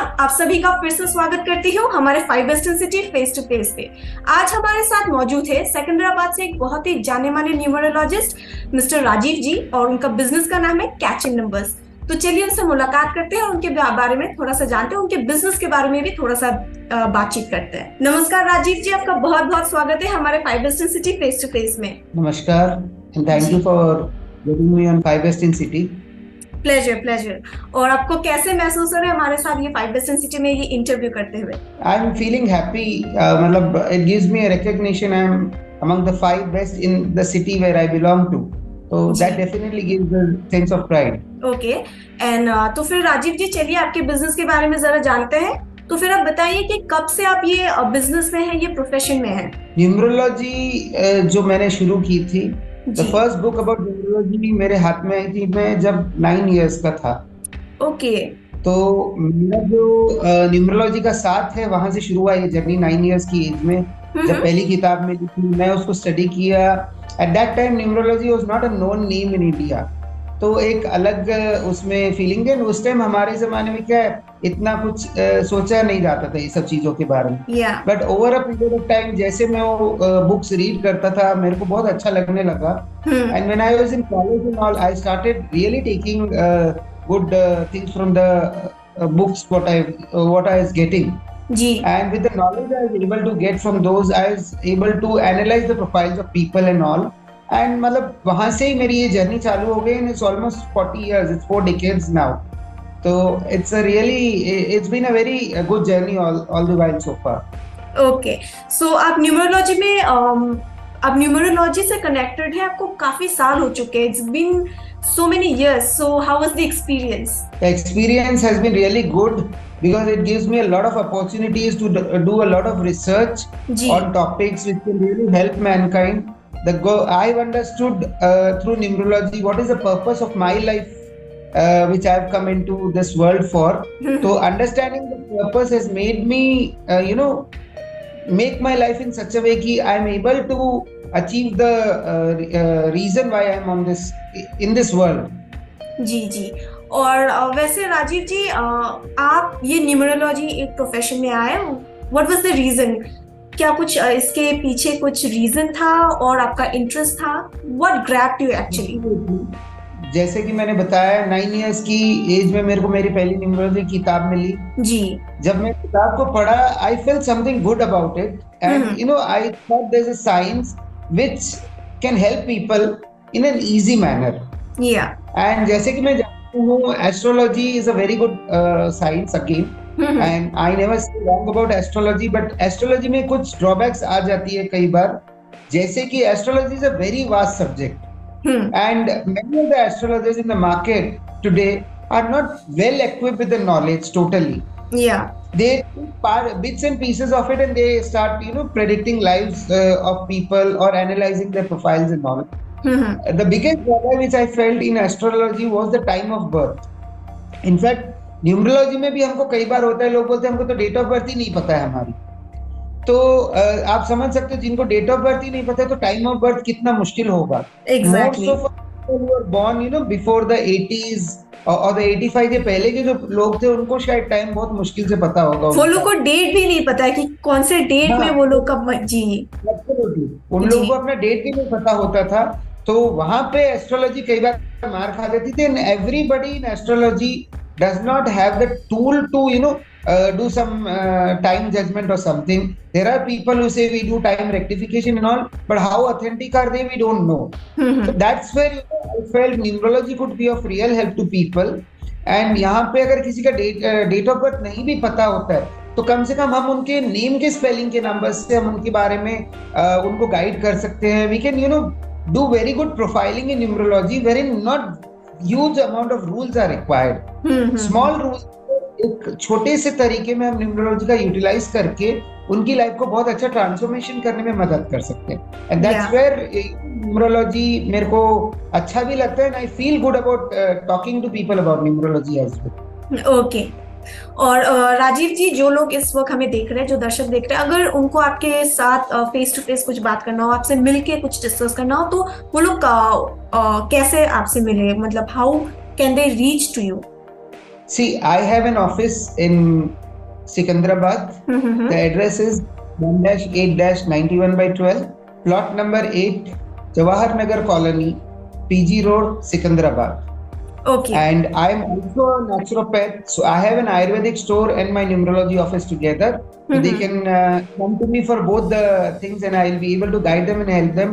आप सभी का फिर से स्वागत करती हूँ हमारे 5 western city face to face पे। आज हमारे साथ मौजूद है सिकंदराबाद से एक बहुत ही जाने माने न्यूमरोलॉजिस्ट मिस्टर राजीव जी, और उनका बिजनेस का नाम है कैचिंग नंबर्स। तो चलिए उनसे मुलाकात करते हैं और उनके बारे में थोड़ा सा जानते हैं, उनके बिजनेस के बारे में भी थोड़ा सा बातचीत करते हैं। नमस्कार राजीव जी, आपका बहुत बहुत स्वागत है हमारे 5 western city face to face में। नमस्कार and thank you for getting me on 5 Western City. Pleasure. और आपको कैसे महसूस हो रहा है हमारे साथ ये 5 वेस्टर्न सिटी में ये इंटरव्यू करते हुए? I'm feeling happy. मतलब it gives me a recognition. I'm among the 5 best in the city where I belong to. So that definitely gives a sense of pride. Okay and तो फिर राजीव जी चलिए आपके business के बारे में जरा जानते हैं। तो फिर आप बताइए कि कब से आप ये बिजनेस में हैं, ये प्रोफेशन में हैं? न्यूमरोलॉजी जो मैंने शुरू की थी, the first book about numerology मेरे हाथ में आई थी मैं जब 9 इयर्स का था। ओके तो मेरा जो न्यूमरोलॉजी का साथ है वहां से शुरू हुआ ये जर्नी 9 इयर्स की एज में। जब पहली किताब मिली थी मैं उसको स्टडी किया। At that time numerology was not a known name in India, तो एक अलग उसमें फीलिंग है। उस टाइम हमारे जमाने में क्या है, इतना कुछ सोचा नहीं जाता था ये सब चीजों के बारे में। But over a period of time जैसे मैं वो बुक्स रीड करता था मेरे को बहुत अच्छा लगने लगा। And when I was in college and all I started really taking good things from the books what I was getting. And with the knowledge I was able to get from those, I was able to analyze the profiles of people and all. And मतलब वहाँ से ही मेरी ये journey चालू हो गई and it's almost 40 years, it's 4 decades now. So it's been a very good journey all the while so far. Okay, so आप numerology में आप न्यूमरोलॉजी से कनेक्टेड है, आपको काफी साल हो चुके हैं। It's been so many years. So how was the experience? The experience has been really good because it gives me a lot of opportunities to do a lot of research on topics which can really help mankind. I've understood through numerology what is the purpose of my life, which I've come into this world for. So understanding the purpose has made me, make my life in such a way कि I'm able to achieve the reason why I'm on in this world. जी। और वैसे राजीव जी आप ये numerology एक profession में आए, what was the reason? क्या कुछ इसके पीछे कुछ रीजन था और आपका इंटरेस्ट था? What grabbed you actually? जैसे कि मैंने बताया 9 इयर्स की एज में मेरे को मेरी पहली न्यूमरोलॉजी किताब मिली जी। जब मैं किताब को पढ़ा I felt something good about it and I thought there is a science which can help people in an easy manner. And जैसे कि मैं जानता हूँ astrology is a very good science again and I never say wrong about astrology, but astrology में कुछ drawbacks आ जाती है कई बार, जैसे कि astrology is a very vast subject. And many of the astrologers in the market today are not well equipped with the knowledge totally. They take bits and pieces of it and they start, predicting lives of people or analyzing their profiles and all. The biggest problem which I felt in astrology was the time of birth. In fact, numerology में भी हमको कई बार होता है, लोग बोलते हैं हमको तो डेट ऑफ बर्थ ही नहीं पता है हमारी। तो आप समझ सकते हो जिनको डेट ऑफ बर्थ ही नहीं पता है तो टाइम ऑफ बर्थ कितना मुश्किल होगा। Exactly. Most of us who were born, before the 80s और the 85 के पहले के जो लोग थे उनको शायद टाइम बहुत मुश्किल से पता होगा। वो लोग को डेट भी नहीं पता है कि कौन से डेट में वो लोग कब जी। उन लोगों को अपना डेट भी नहीं पता होता था, तो वहां पे एस्ट्रोलॉजी कई बार मार खा देती थी। And everybody in astrology does not have the tool to do some time judgment or something. There are people who say we do time rectification and all, but how authentic are they, we don't know. So that's where I felt numerology could be of real help to people. And यहाँ पे अगर किसी का date of birth नहीं भी पता होता है तो कम से कम हम उनके नेम के स्पेलिंग के नंबर्स से हम उनके बारे में उनको गाइड कर सकते हैं। We can do very good profiling in numerology wherein not huge amount of rules are required. Small rules एक छोटे से तरीके में हम न्यूमरोलॉजी का यूटिलाइज करके उनकी लाइफ को बहुत अच्छा ट्रांसफॉर्मेशन करने में मदद कर सकते हैं। एंड दैट्स वेयर न्यूमरोलॉजी मेरे को अच्छा भी लगता है and I feel good about talking to people about numerology as well. Okay. और राजीव जी, जो लोग इस वक्त हमें देख रहे हैं, जो दर्शक देख रहे हैं, अगर उनको आपके साथ फेस टू फेस कुछ बात करना हो, आपसे मिलके कुछ डिस्कस करना हो, तो वो लोग कैसे आपसे मिले? मतलब how can they reach to you? See, I have an office in Secunderabad. The address is 1-8-91/12, plot number 8, Jawahar Nagar Colony, PG Road, Secunderabad. Okay. And I'm also a naturopath, so I have an Ayurvedic store and my numerology office together. So they can come to me for both the things, and I'll be able to guide them and help them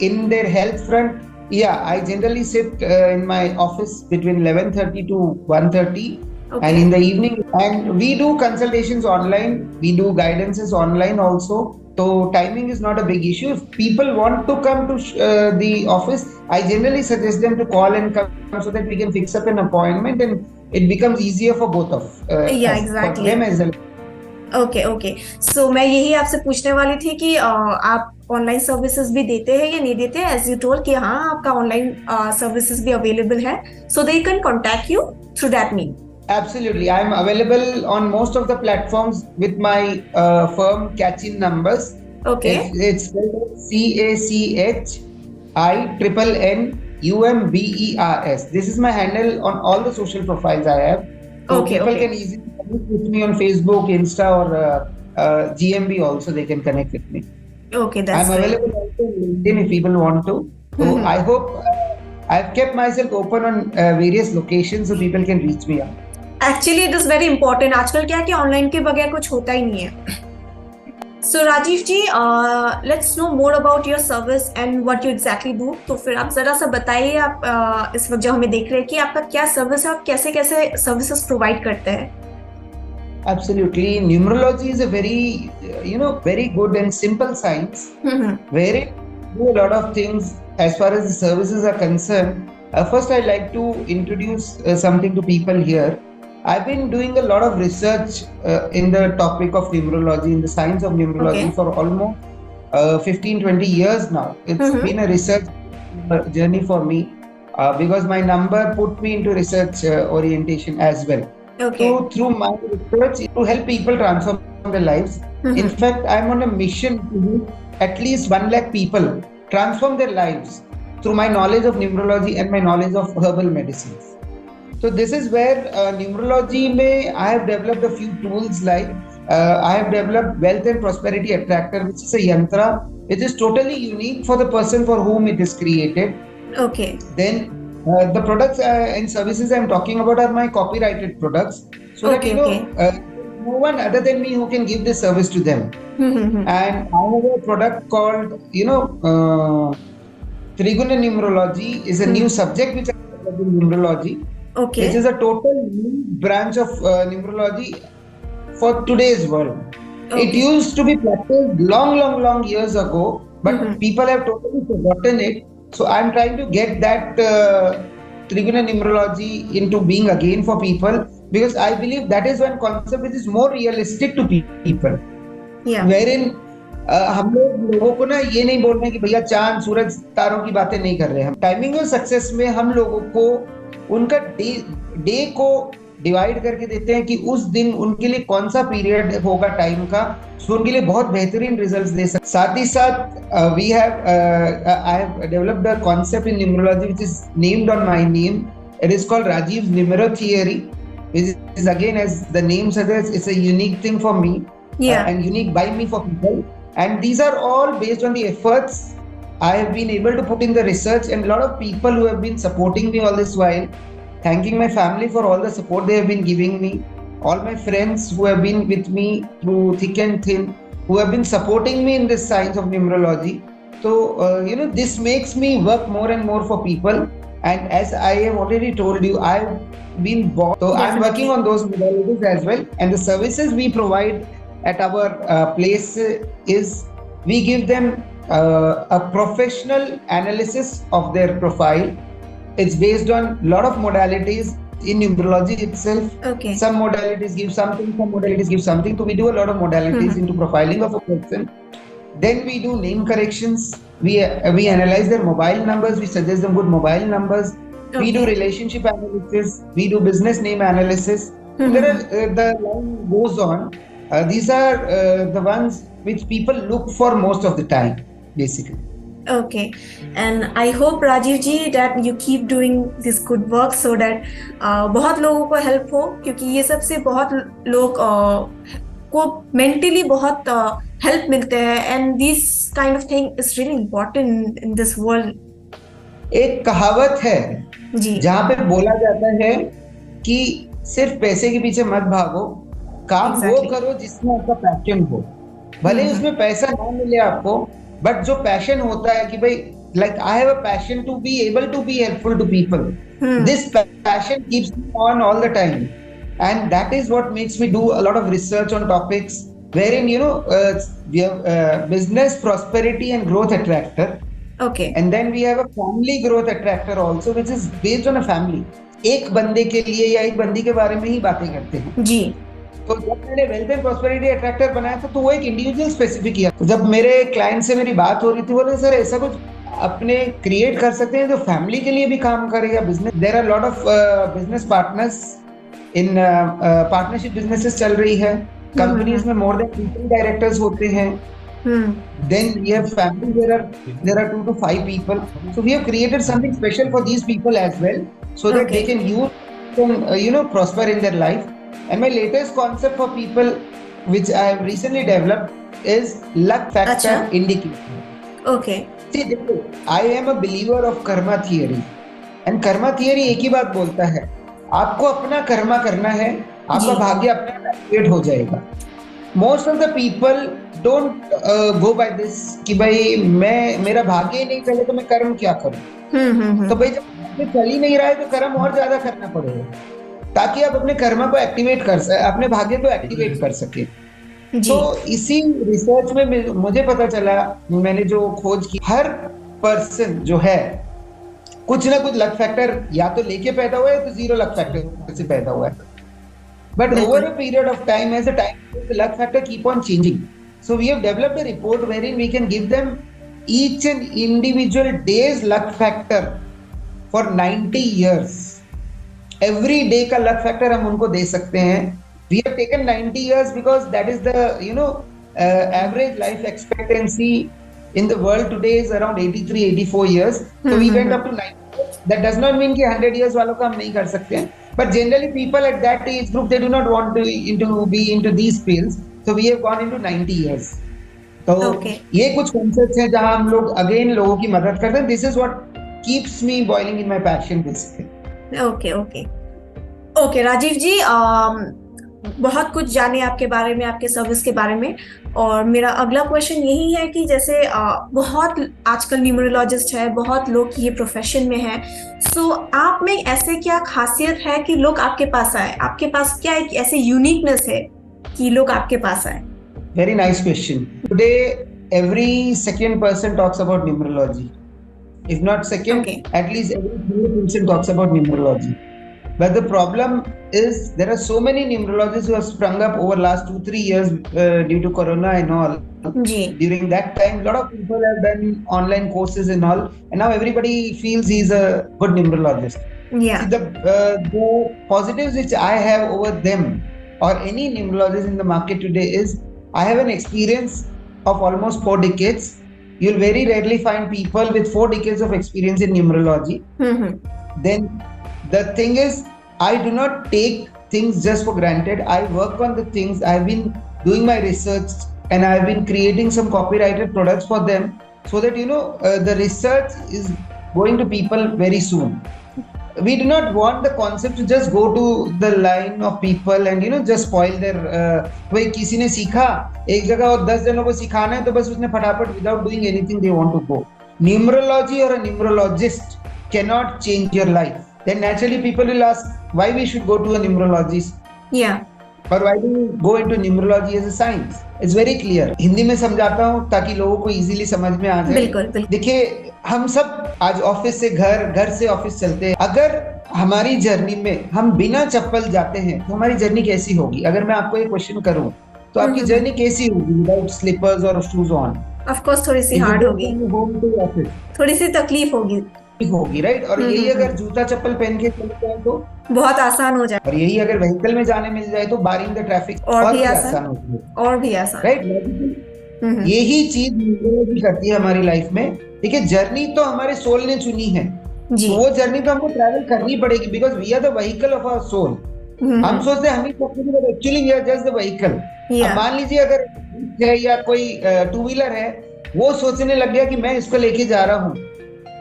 in their health front. Yeah, I generally sit in my office between 11:30 to 1:30. Okay. And in the evening, and we do consultations online, we do guidances online also. So timing is not a big issue. If people want to come to the office, I generally suggest them to call and come so that we can fix up an appointment, and it becomes easier for both of exactly. for them as well. Okay so मैं यही आपसे पूछने वाली थी कि आप online services भी देते हैं या नहीं देते हैं, एज यू टोल्ड कि हाँ आपका ऑनलाइन सर्विसेज भी अवेलेबल है, so they can contact you through that mean. Absolutely, I am available on most of the platforms with my firm Catchin Numbers. Okay. It's CACHINNUMBERS. This is my handle on all the social profiles I have. So people can easily connect with me on Facebook, Insta, or GMB also. They can connect with me. Okay, that's I'm available also on LinkedIn if people want to. So I hope I've kept myself open on various locations so people can reach me out. Actually it is very important. आजकल क्या है कि online के बगैर कुछ होता ही नहीं है. So Rajiv ji, let's know more about your service and what you exactly do. तो फिर आप जरा सा बताइए, आप इस वक्त जो हमें देख रहे हैं कि आपका क्या सर्विस है और कैसे कैसे सर्विसेज प्रोवाइड करते हैं. Absolutely, numerology is a very very good and simple science where it do a lot of things as far as the services are concerned. First, I'd like to introduce something to people here. I've been doing a lot of research in the topic of numerology, in the science of numerology, for almost 15-20 years now. It's been a research journey for me because my number put me into research orientation as well. Okay. So through my research to help people transform their lives. In fact, I'm on a mission to help at least 1 lakh people transform their lives through my knowledge of numerology and my knowledge of herbal medicines. So this is where numerology I have developed a few tools like I have developed Wealth and Prosperity Attractor, which is a yantra. It is totally unique for the person for whom it is created. Okay. Then the products and services I'm talking about are my copyrighted products. So that no one other than me who can give this service to them. And I have a product called Triguna Numerology is a new subject which I developed in numerology. Okay. Which is a total new branch of numerology for today's world. Okay. It used to be practiced long years ago, but people have totally forgotten it. So I'm trying to get that Triguna Numerology into being again for people, because I believe that is one concept which is more realistic to people. Yeah. Wherein हम लोगों को ना ये नहीं बोल रहे हैं कि भैया चांद सूरज तारों की बातें नहीं कर रहे हैं. टाइमिंग और सक्सेस में हम लोगों को उनका डे को डिवाइड करके देते हैं कि उस दिन उनके लिए कौन सा पीरियड होगा टाइम का, सो उनके लिए बहुत बेहतरीन रिजल्ट्स दे सकते. साथ ही साथ I have developed a concept in numerology which is named on my name. It is called Rajiv's numero theory, which is again as the name suggest, it's a unique thing for me and unique by me for people, and these are all based on the efforts I have been able to put in the research, and a lot of people who have been supporting me all this while. Thanking my family for all the support they have been giving me, all my friends who have been with me through thick and thin, who have been supporting me in this science of numerology. So this makes me work more and more for people, and as I have already told you, I've been born, so I'm working on those modalities as well. And the services we provide at our place is we give them a professional analysis of their profile. It's based on a lot of modalities in numerology itself. Okay. Some modalities give something, some modalities give something. So we do a lot of modalities into profiling of a person. Then we do name corrections. We analyze their mobile numbers. We suggest them good mobile numbers. Okay. We do relationship analysis. We do business name analysis. There are, the line goes on. These are the ones which people look for most of the time, basically. Okay, and I hope Rajiv ji that you keep doing this good work so that बहुत लोगों को help हो, क्योंकि ये सब से बहुत लोग को मेंटली बहुत हेल्प मिलते हैं, and this kind of thing is really important in this world. एक कहावत है जी, जहाँ पे बोला जाता है कि सिर्फ पैसे के पीछे मत भागो, काम वो करो जिसमें आपका पैशन हो, भले ही उसमें पैसा ना मिले आपको, बट जो पैशन होता है कि भाई like I have a passion to be able to be helpful to people. This passion keeps me on all the time, and that is what makes me do a lot of research on topics wherein we have business prosperity and growth attractor. Okay. And then we have a family growth attractor also, which is based on a family. एक बंदे के लिए या एक बंदी के बारे में ही बातें करते हैं जी। तो जब मैंने वेल्थ एंड प्रॉस्पेरिटी अट्रैक्टर बनाया था तो वो एक इंडिविजुअल स्पेसिफिक किया। तो जब मेरे क्लाइंट से मेरी बात हो रही थी, बोले सर ऐसा कुछ अपने क्रिएट कर सकते हैं जो फैमिली के लिए भी काम करे या business. There are lot of business partners in partnership businesses चल रही है, कंपनीज में मोर देन 20 डायरेक्टर्स होते हैं। Then we have family, there are 2 to 5 people, so we have created something special for these people as well, so that they can prosper in their life. And my latest concept for people which I have recently developed is luck factor indicator. Okay. See, I am a believer of karma theory, and karma theory एक ही बात बोलता है, आपको अपना कर्मा करना है, आपका भाग्य अपने आप एक्टिवेट हो जाएगा। Most of the people don't go by this कि भाई मेरा भाग्य ही नहीं चले तो मैं कर्म क्या करूं। तो भाई जब भाग्य चल ही नहीं रहा है तो कर्म और ज्यादा करना पड़ेगा ताकि आप अपने कर्म को एक्टिवेट कर सके, अपने भाग्य को एक्टिवेट कर सके। तो इसी रिसर्च में मुझे पता चला, मैंने जो खोज की, हर पर्सन जो है कुछ ना कुछ लक फैक्टर या तो लेके पैदा हुआ है तो जीरो लक फैक्टर से पैदा हुआ है। But over a period of time, as the time goes, the luck factor keep on changing. So we have developed a report wherein we can give them each and individual day's luck factor for 90 years. Every day का luck factor हम उनको दे सकते हैं। We have taken 90 years because that is the average life expectancy in the world today is around 83-84 years. So we went up to 90 years. That does not mean कि 100 years वालों का हम नहीं कर सकते हैं। But generally people at that age group, they do not want to be into these fields, so we have gone into 90 years. तो ये कुछ concepts हैं जहाँ हम लोग again लोगों की मदद करते हैं। This is what keeps me boiling in my passion basically. Okay, Rajiv जी, बहुत कुछ जाने आपके बारे में, आपके सर्विस के बारे में, और मेरा अगला क्वेश्चन यही है कि जैसे बहुत आजकल न्यूमरोलॉजिस्ट है, बहुत लोग ये प्रोफेशन में है, सो आप में ऐसे क्या खासियत है कि लोग आपके पास आए? आपके पास क्या एक ऐसे यूनिकनेस है कि लोग आपके पास आए? Very nice question. Today every second person talks about numerology. If not second, at least every third person talks about numerology. But the problem is there are so many numerologists who have sprung up over last 2-3 years due to Corona and all. During that time, a lot of people have done online courses and all, and now everybody feels he's a good numerologist. Yeah. See, the positives which I have over them or any numerologist in the market today is I have an experience of almost 4 decades. You'll very rarely find people with 4 decades of experience in numerology. Then the thing is, I do not take things just for granted. I work on the things. I've been doing my research and I've been creating some copyrighted products for them so that the research is going to people very soon. We do not want the concept to just go to the line of people and just spoil their भाई किसी ने सीखा एक जगह और 10 जनों को सिखाना है तो बस उसने फटाफट without doing anything they want to go. Numerology or a numerologist cannot change your life. Then naturally people will ask why we should go to a numerologist. Yeah. Or why do you go into numerology as a science? It's very clear. Hindi में समझाता हूँ ताकि लोगों को easily समझ में आ जाए। बिल्कुल। देखिए हम सब आज ऑफिस से घर से ऑफिस चलते हैं। अगर हमारी जर्नी में हम बिना चप्पल जाते हैं तो हमारी जर्नी कैसी होगी? अगर मैं आपको एक क्वेश्चन करूँ तो आपकी जर्नी कैसी होगी विदाउट स्लीपर्स और शूज ऑन? ऑफ कोर्स थोड़ी सी हार्ड होगी, थोड़ी सी तकलीफ होगी, राइट। और यही अगर जूता चप्पल पहन के चलते हैं तो बहुत आसान हो जाए, और यही अगर व्हीकल में जाने मिल जाए तो बारिंग द ट्रैफिक और भी आसान होती है, और भी आसान, राइट। यही चीज न्यूमरोलॉजी करती है हमारी लाइफ में देखिए जर्नी तो हमारे सोल ने चुनी है, जी। वो जर्नी तो हमको ट्रैवल करनी पड़ेगी, because we are the vehicle of our soul. हम सोचते हैं हम ही but actually we are just the vehicle. अब मान लीजिए अगर है या कोई टू व्हीलर है, वो सोचने लग गया कि मैं इसको लेके जा रहा हूँ,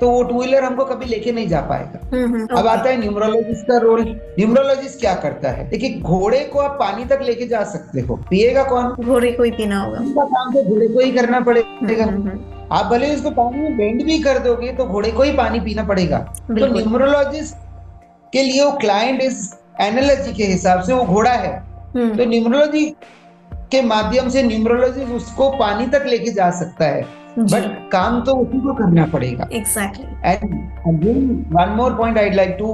तो वो टू व्हीलर हमको कभी लेके नहीं जा पाएगा। अब आता है न्यूमरोलॉजिस्ट का रोल। न्यूमरोलॉजिस्ट क्या करता है? देखिए घोड़े को आप पानी तक लेके जा सकते हो, पिएगा कौन? घोड़े को ही पीना होगा, उनका काम तो घोड़े को ही करना पड़ेगा। आप भले उसको पानी में बेंड भी कर दोगे तो घोड़े को ही पानी पीना पड़ेगा। तो न्यूमरोलॉजिस्ट के लिए वो क्लाइंट इस एनालॉजी के हिसाब से वो घोड़ा है, तो न्यूमरोलॉजी के माध्यम से न्यूमरोलॉजिस्ट उसको पानी तक लेके जा सकता है, बट काम तो उसी को करना पड़ेगा। Exactly. And again, one more point I'd like to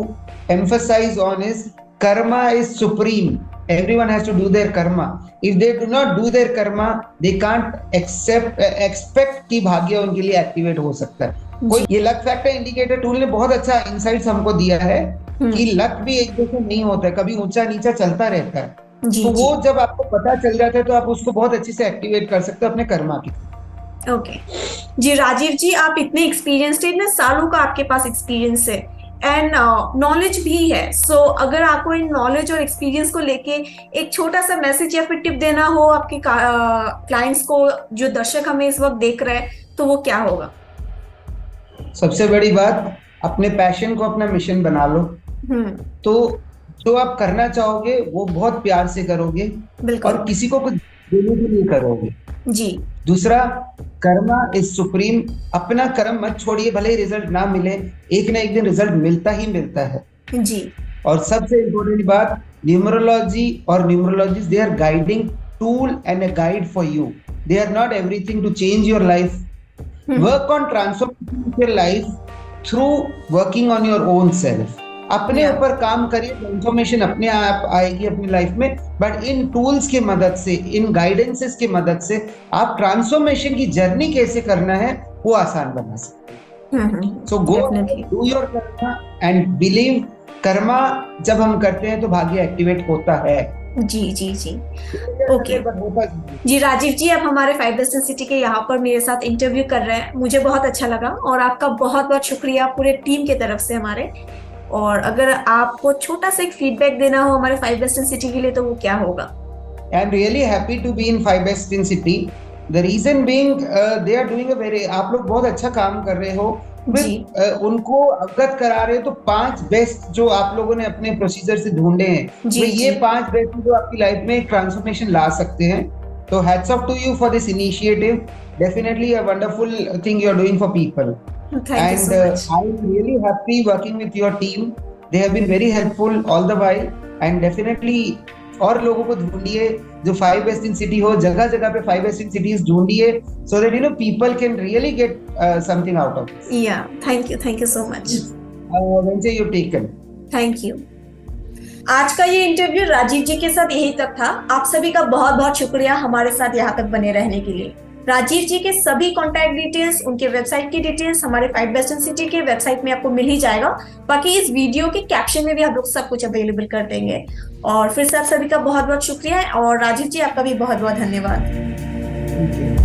emphasize on is karma is supreme. Everyone has to do their karma. If they do not do their karma, they can't expect कि भाग्य उनके लिए activate हो सकता है। कोई ये luck factor indicator tool ने बहुत अच्छा इंसाइट्स हमको दिया है कि लक भी एक जैसे नहीं होता है, कभी ऊंचा नीचा चलता रहता है। तो वो जब आपको पता चल जाता है तो आप उसको बहुत अच्छे से एक्टिवेट कर सकते हो अपने कर्मा की। ओके जी राजीव जी, आप इतने एक्सपीरियंस्ड, इतने सालों का आपके पास एक्सपीरियंस है एंड नॉलेज भी है। सो अगर आपको इन नॉलेज और एक्सपीरियंस को लेके एक छोटा सा मैसेज या फिर टिप देना हो आपके क्लाइंट्स को, जो दर्शक हमें इस वक्त देख रहे हैं, तो वो क्या होगा? सबसे बड़ी बात, अपने पैशन को अपना मिशन बना लो। तो जो आप करना चाहोगे वो बहुत प्यार से करोगे और किसी को कुछ देने के लिए करोगे जी। दूसरा, कर्मा इज सुप्रीम। अपना कर्म मत छोड़िए, भले ही रिजल्ट ना मिले, एक ना एक दिन रिजल्ट मिलता ही मिलता है जी। और सबसे इम्पोर्टेंट बात, न्यूमरोलॉजी और numerologist, they are guiding tool and a guide for you. They are not everything to change your life. Work on transformation your life through working on your own self. अपने ऊपर काम करिए, transformation अपने आप आएगी अपनी life में, but in tools की मदद से, इन गाइडेंसेस की मदद से आप ट्रांसफॉर्मेशन की जर्नी कैसे करना है वो आसान बना सकते। So go do your karma and believe. Karma जब हम करते हैं तो भाग्य एक्टिवेट होता है। जी जी जी। ओके जी राजीव जी, आप हमारे 5 बेस्ट इन सिटी के यहाँ पर मेरे साथ इंटरव्यू कर रहे हैं, मुझे बहुत अच्छा लगा और आपका बहुत बहुत शुक्रिया पूरे टीम की तरफ से हमारे। और अगर आपको छोटा सा एक फीडबैक देना हो हमारे 5 बेस्ट इन सिटी के लिए, तो वो क्या होगा? I am really happy to be in 5 best in city. The reason being they are doing a very, आप लोग बहुत अच्छा काम कर रहे हो। उनको अवगत करा रहे हो। तो 5 बेस्ट जो आप लोगों ने अपने प्रोसीजर से ढूंढे हैं, ये 5 बेस्ट जो आपकी लाइफ में एक ट्रांसफॉर्मेशन ला सकते हैं। तो hats off to you for this initiative. Definitely a wonderful thing you are doing for people. Thank you so much. I'm really happy working with your team. They have been very helpful all the while. And definitely और लोगों को ढूंढिए जो 5 best in city हो, जगह जगह पे 5 best in cities ढूंढिए, so that you know people can really get something out of it. Yeah, thank you so much. Venture you've taken. Thank you. आज का ये इंटरव्यू राजीव जी के साथ यही तक था। आप सभी का बहुत बहुत शुक्रिया हमारे साथ यहाँ तक बने रहने के लिए। राजीव जी के सभी कॉन्टैक्ट डिटेल्स, उनके वेबसाइट की डिटेल्स हमारे 5 बेस्ट इन सिटी के वेबसाइट में आपको मिल ही जाएगा। बाकी इस वीडियो के कैप्शन में भी हम लोग सब कुछ अवेलेबल कर देंगे। और फिर से आप सभी का बहुत बहुत शुक्रिया और राजीव जी आपका भी बहुत बहुत धन्यवाद।